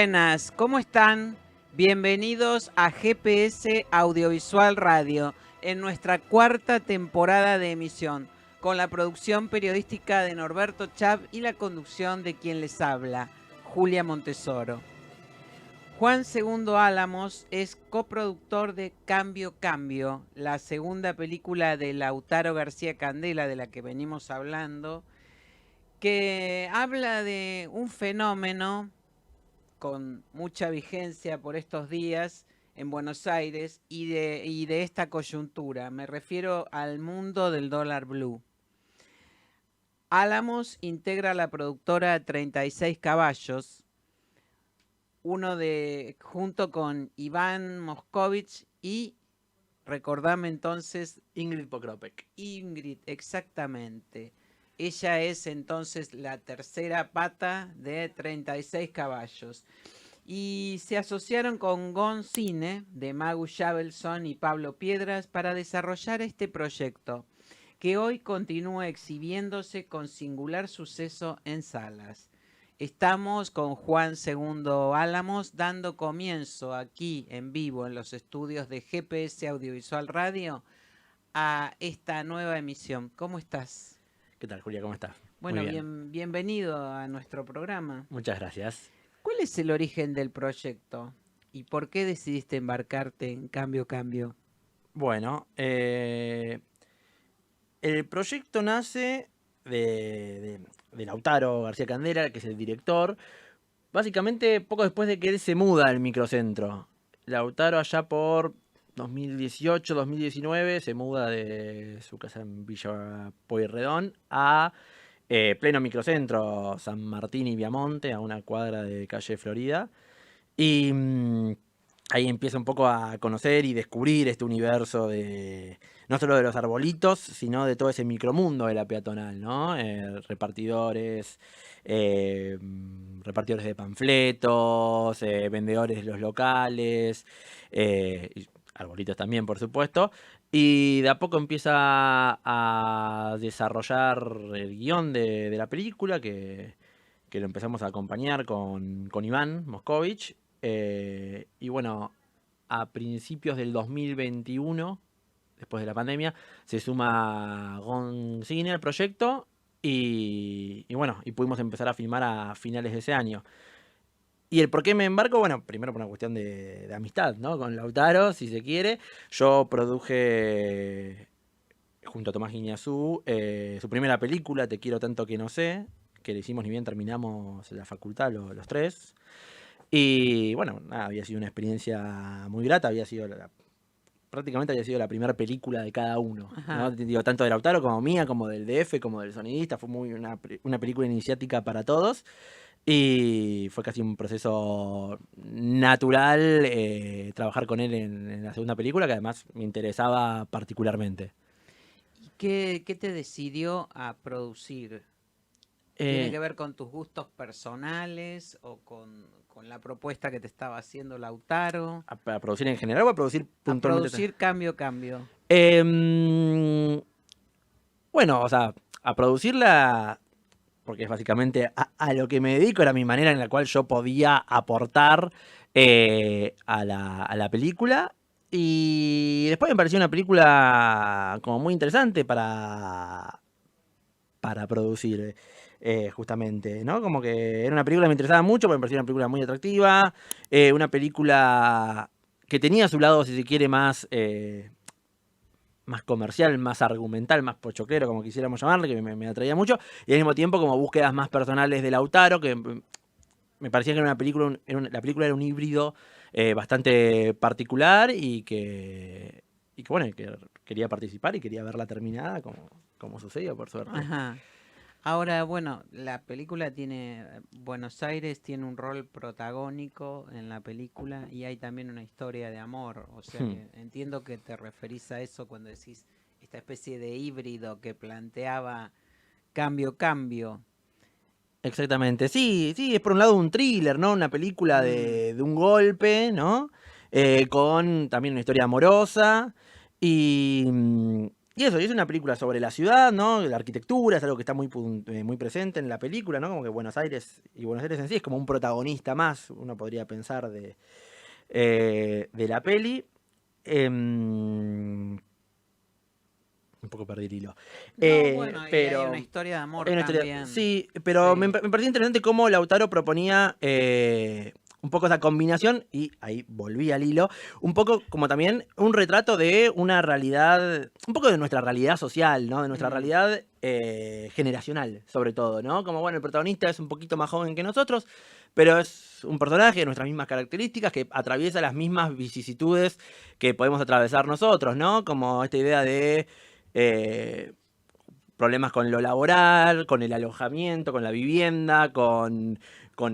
buenas, ¿cómo están? Bienvenidos a GPS Audiovisual Radio, en nuestra cuarta temporada de emisión, con la producción periodística de Norberto Chav y la conducción de quien les habla, Julia Montesoro. Juan Segundo Álamos es coproductor de Cambio Cambio, la segunda película de Lautaro García Candela, de la que venimos hablando, que habla de un fenómeno con mucha vigencia por estos días en Buenos Aires y de esta coyuntura. Me refiero al mundo del dólar blue. Álamos integra la productora 36 Caballos, junto con Iván Moscovich y, recordame entonces... Ingrid Pokropek. Ingrid, exactamente. Ella es entonces la tercera pata de 36 Caballos. Y se asociaron con Gon Cine, de Magu Javelson y Pablo Piedras, para desarrollar este proyecto, que hoy continúa exhibiéndose con singular suceso en salas. Estamos con Juan Segundo Álamos dando comienzo aquí en vivo en los estudios de GPS Audiovisual Radio a esta nueva emisión. ¿Cómo estás? ¿Qué tal, Julia? ¿Cómo estás? Bueno, bienvenido a nuestro programa. Muchas gracias. ¿Cuál es el origen del proyecto y por qué decidiste embarcarte en Cambio Cambio? Bueno, el proyecto nace de Lautaro García Candela, que es el director, básicamente poco después de que él se muda al microcentro. Lautaro allá por 2018, 2019 se muda de su casa en Villa Pueyrredón a pleno microcentro, San Martín y Viamonte, a una cuadra de calle Florida. Y ahí empieza un poco a conocer y descubrir este universo de no solo de los arbolitos, sino de todo ese micromundo de la peatonal, ¿no? Repartidores de panfletos, vendedores de los locales, y arbolitos también, por supuesto. Y de a poco empieza a desarrollar el guión de la película, que lo empezamos a acompañar con Iván Moscovich. Y bueno, a principios del 2021, después de la pandemia, se suma Gon Cine al proyecto y bueno, y pudimos empezar a filmar a finales de ese año. Y el por qué me embarco, bueno, primero por una cuestión de amistad, ¿no? Con Lautaro, si se quiere. Yo produje, junto a Tomás Guiñazú, su primera película, Te quiero tanto que no sé, que le hicimos ni bien terminamos la facultad los tres. Y bueno, nada, había sido una experiencia muy grata, prácticamente había sido la primera película de cada uno, ¿no? Digo, tanto de Lautaro como mía, como del DF, como del sonidista. Fue una película iniciática para todos. Y fue casi un proceso natural trabajar con él en la segunda película, que además me interesaba particularmente. ¿Y qué te decidió a producir? ¿Tiene que ver con tus gustos personales o con la propuesta que te estaba haciendo Lautaro? ¿A producir en general o a producir puntualmente? A producir Cambio. Bueno, o sea, a producirla, porque es básicamente a lo que me dedico, era mi manera en la cual yo podía aportar a la película. Y después me pareció una película como muy interesante para producir, justamente, ¿no? Como que era una película que me interesaba mucho, porque me parecía una película muy atractiva, una película que tenía su lado, si se quiere, más comercial, más argumental, más pochoclero, como quisiéramos llamarle, que me atraía mucho, y al mismo tiempo como búsquedas más personales de Lautaro, que me parecía que era una película, la película era un híbrido bastante particular y que bueno, que quería participar y quería verla terminada como sucedió, por suerte. Ajá. Ahora, bueno, la película Buenos Aires tiene un rol protagónico en la película y hay también una historia de amor. O sea, que entiendo que te referís a eso cuando decís esta especie de híbrido que planteaba Cambio. Exactamente, sí, es por un lado un thriller, ¿no? Una película de un golpe, ¿no? Con también una historia amorosa y Y eso, y es una película sobre la ciudad, ¿no? La arquitectura es algo que está muy presente en la película, ¿no? Como que Buenos Aires y Buenos Aires en sí es como un protagonista más, uno podría pensar, de la peli. Un poco perdí el hilo. No, bueno, y hay una Pero historia de amor hay una historia, también. sí, pero Sí. me parecía interesante cómo Lautaro proponía un poco esa combinación, y ahí volví al hilo, un poco como también un retrato de una realidad, un poco de nuestra realidad social, ¿no? De nuestra realidad generacional, sobre todo, ¿no? Como, bueno, el protagonista es un poquito más joven que nosotros, pero es un personaje de nuestras mismas características que atraviesa las mismas vicisitudes que podemos atravesar nosotros, ¿no? Como esta idea de eh, problemas con lo laboral, con el alojamiento, con la vivienda, con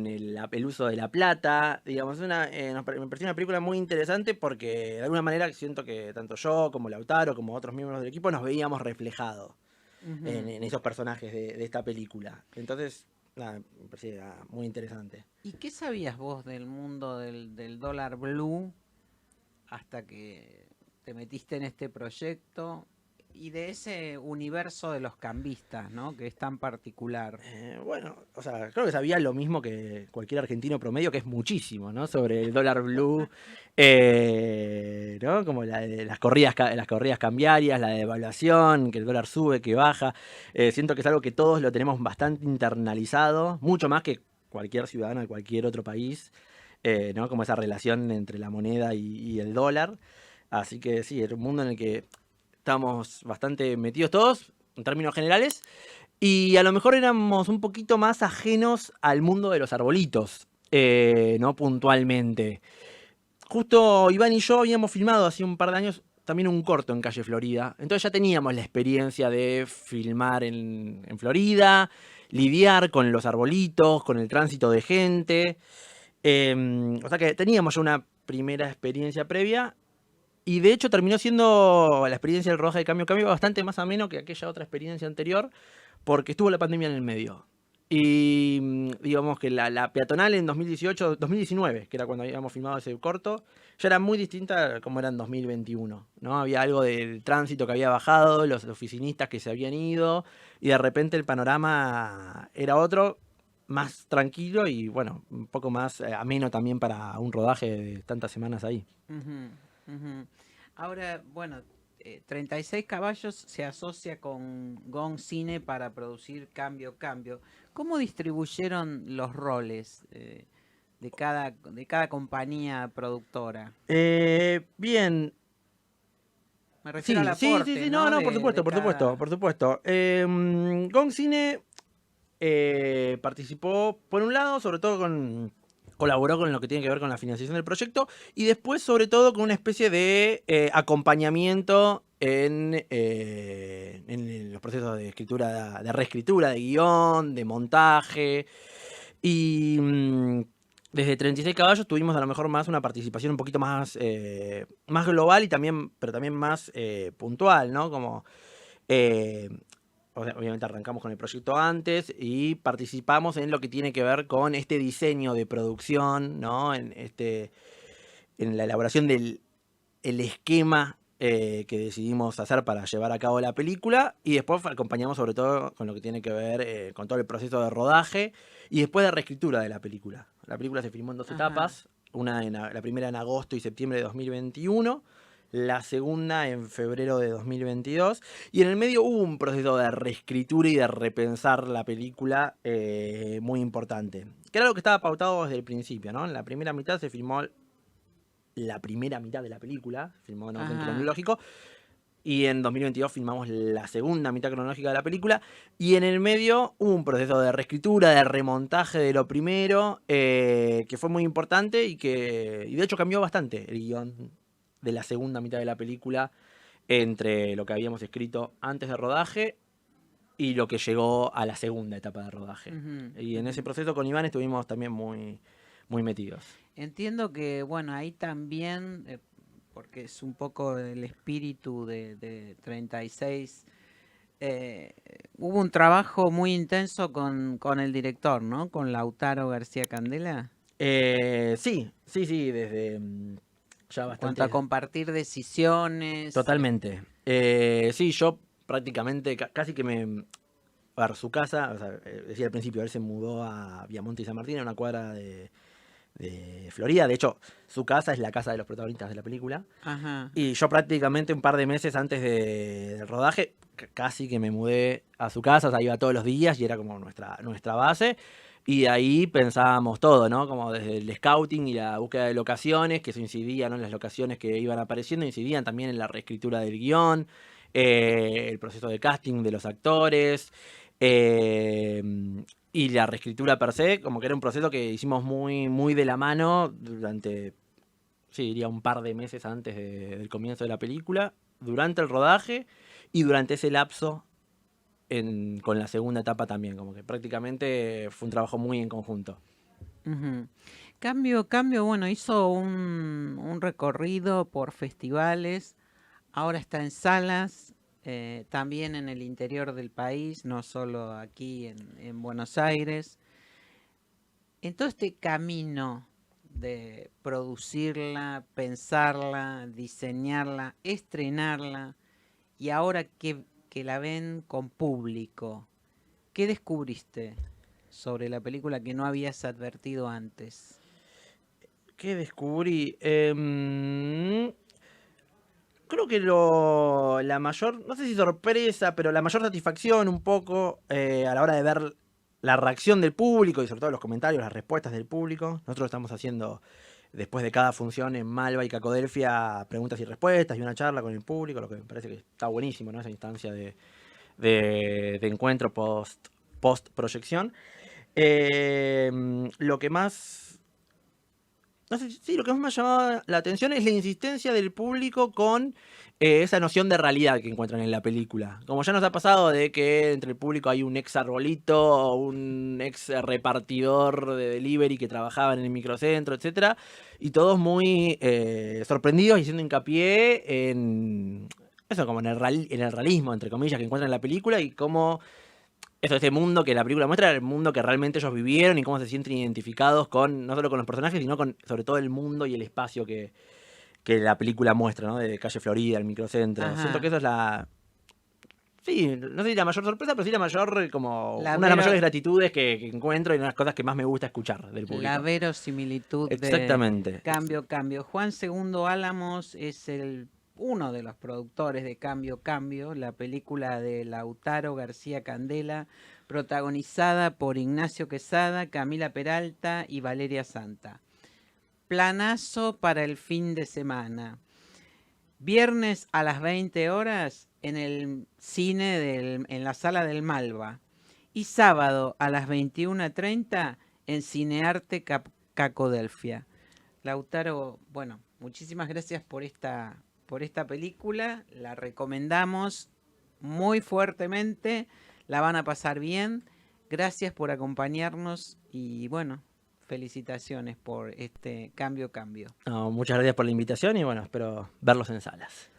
el uso de la plata. Digamos, me pareció una película muy interesante porque de alguna manera siento que tanto yo como Lautaro, como otros miembros del equipo, nos veíamos reflejados en esos personajes de esta película. Entonces, nada, me parecía muy interesante. ¿Y qué sabías vos del mundo del dólar blue hasta que te metiste en este proyecto y de ese universo de los cambistas, ¿no? Que es tan particular. Bueno, o sea, creo que sabía lo mismo que cualquier argentino promedio, que es muchísimo, ¿no? Sobre el dólar blue, ¿no? Como las corridas cambiarias, la devaluación, que el dólar sube, que baja. Siento que es algo que todos lo tenemos bastante internalizado, mucho más que cualquier ciudadano de cualquier otro país, ¿no? Como esa relación entre la moneda y el dólar. Así que sí, era un mundo en el que estamos bastante metidos todos, en términos generales. Y a lo mejor éramos un poquito más ajenos al mundo de los arbolitos, no puntualmente. Justo Iván y yo habíamos filmado hace un par de años también un corto en Calle Florida. Entonces ya teníamos la experiencia de filmar en Florida, lidiar con los arbolitos, con el tránsito de gente. O sea que teníamos ya una primera experiencia previa. Y de hecho terminó siendo la experiencia del rodaje de Cambio Cambio bastante más ameno que aquella otra experiencia anterior, porque estuvo la pandemia en el medio. Y digamos que la peatonal en 2018, 2019, que era cuando habíamos filmado ese corto, ya era muy distinta a como era en 2021, ¿no? Había algo del tránsito que había bajado, los oficinistas que se habían ido, y de repente el panorama era otro, más tranquilo y bueno, un poco más ameno también para un rodaje de tantas semanas ahí. Ujú, ujú. Ahora, bueno, 36 caballos se asocia con Gong Cine para producir Cambio Cambio. ¿Cómo distribuyeron los roles de cada compañía productora? Bien, Me refiero al sí, sí, sí, aporte, sí, no, ¿no? no, por De supuesto, por supuesto, cada... por supuesto. Gong Cine participó, por un lado, sobre todo colaboró con lo que tiene que ver con la financiación del proyecto, y después, sobre todo, con una especie de acompañamiento en los procesos de escritura, de reescritura, de guión, de montaje. Y desde 36 caballos tuvimos a lo mejor más una participación un poquito más global y también, pero también más puntual, ¿no? Como, eh, obviamente arrancamos con el proyecto antes y participamos en lo que tiene que ver con este diseño de producción, ¿no? En la elaboración del el esquema que decidimos hacer para llevar a cabo la película, y después acompañamos sobre todo con lo que tiene que ver con todo el proceso de rodaje y después de reescritura de la película. La película se filmó en dos Ajá. etapas, la primera en agosto y septiembre de 2021, la segunda en febrero de 2022, y en el medio hubo un proceso de reescritura y de repensar la película muy importante, que era lo que estaba pautado desde el principio, ¿no? En la primera mitad se filmó la primera mitad de la película, filmó en orden Ajá. cronológico, y en 2022 filmamos la segunda mitad cronológica de la película, y en el medio hubo un proceso de reescritura, de remontaje de lo primero, que fue muy importante y de hecho cambió bastante el guión de la segunda mitad de la película entre lo que habíamos escrito antes de rodaje y lo que llegó a la segunda etapa de rodaje. Ujú, Y en ese ujú. proceso con Iván estuvimos también muy metidos. Entiendo que, bueno, ahí también, porque es un poco el espíritu de 36, hubo un trabajo muy intenso con el director, ¿no? Con Lautaro García Candela. Sí, sí, sí, desde ya En cuanto bastante. a compartir decisiones. Totalmente. Sí, yo prácticamente casi que me... A ver, su casa, o sea, decía al principio, él se mudó a Viamonte y San Martín, a una cuadra de Florida. De hecho, su casa es la casa de los protagonistas de la película. Ajá. Y yo prácticamente un par de meses antes del rodaje, casi que me mudé a su casa, o sea, iba todos los días y era como nuestra base. Y de ahí pensábamos todo, ¿no? Como desde el scouting y la búsqueda de locaciones, que eso incidía, ¿no? En las locaciones que iban apareciendo, incidían también en la reescritura del guión, el proceso de casting de los actores, eh, y la reescritura per se, como que era un proceso que hicimos muy, muy de la mano durante, sí, diría un par de meses antes del comienzo de la película, durante el rodaje y durante ese lapso con la segunda etapa también, como que prácticamente fue un trabajo muy en conjunto. Ujú. Cambio, bueno, hizo un recorrido por festivales, ahora está en salas, también en el interior del país, no solo aquí en Buenos Aires. En todo este camino de producirla, pensarla, diseñarla, estrenarla, y ahora que la ven con público, ¿qué descubriste sobre la película que no habías advertido antes? ¿Qué descubrí? Creo que la mayor, no sé si sorpresa, pero la mayor satisfacción un poco a la hora de ver la reacción del público y sobre todo los comentarios, las respuestas del público. Nosotros estamos haciendo, después de cada función en Malva y Cacodelfia, preguntas y respuestas y una charla con el público, lo que me parece que está buenísimo, ¿no? Esa instancia de encuentro post proyección. Lo que más... No sé, sí, lo que más me ha llamado la atención es la insistencia del público con esa noción de realidad que encuentran en la película. Como ya nos ha pasado de que entre el público hay un ex arbolito, o un ex repartidor de delivery que trabajaba en el microcentro, etcétera, y todos muy sorprendidos y haciendo hincapié en eso, como en el realismo, entre comillas, que encuentran en la película y cómo este mundo que la película muestra, el mundo que realmente ellos vivieron y cómo se sienten identificados con, no solo con los personajes, sino con sobre todo el mundo y el espacio que la película muestra, ¿no? De Calle Florida, el microcentro. Siento que Ajá. eso es la... Sí, no sé si la mayor sorpresa, pero sí la mayor, como La, una de las vero- mayores gratitudes que encuentro y una de las cosas que más me gusta escuchar del la público. verosimilitud de Exactamente. Cambio. Juan Segundo Álamos es uno de los productores de Cambio, la película de Lautaro García Candela, protagonizada por Ignacio Quesada, Camila Peralta y Valeria Santa. Planazo para el fin de semana. Viernes a las 20 horas en el cine en la sala del Malva. Y sábado a las 21:30 en Cinearte Cacodelfia. Lautaro, bueno, muchísimas gracias por esta película. La recomendamos muy fuertemente. La van a pasar bien. Gracias por acompañarnos y bueno, felicitaciones por este cambio. No, muchas gracias por la invitación y bueno, espero verlos en salas.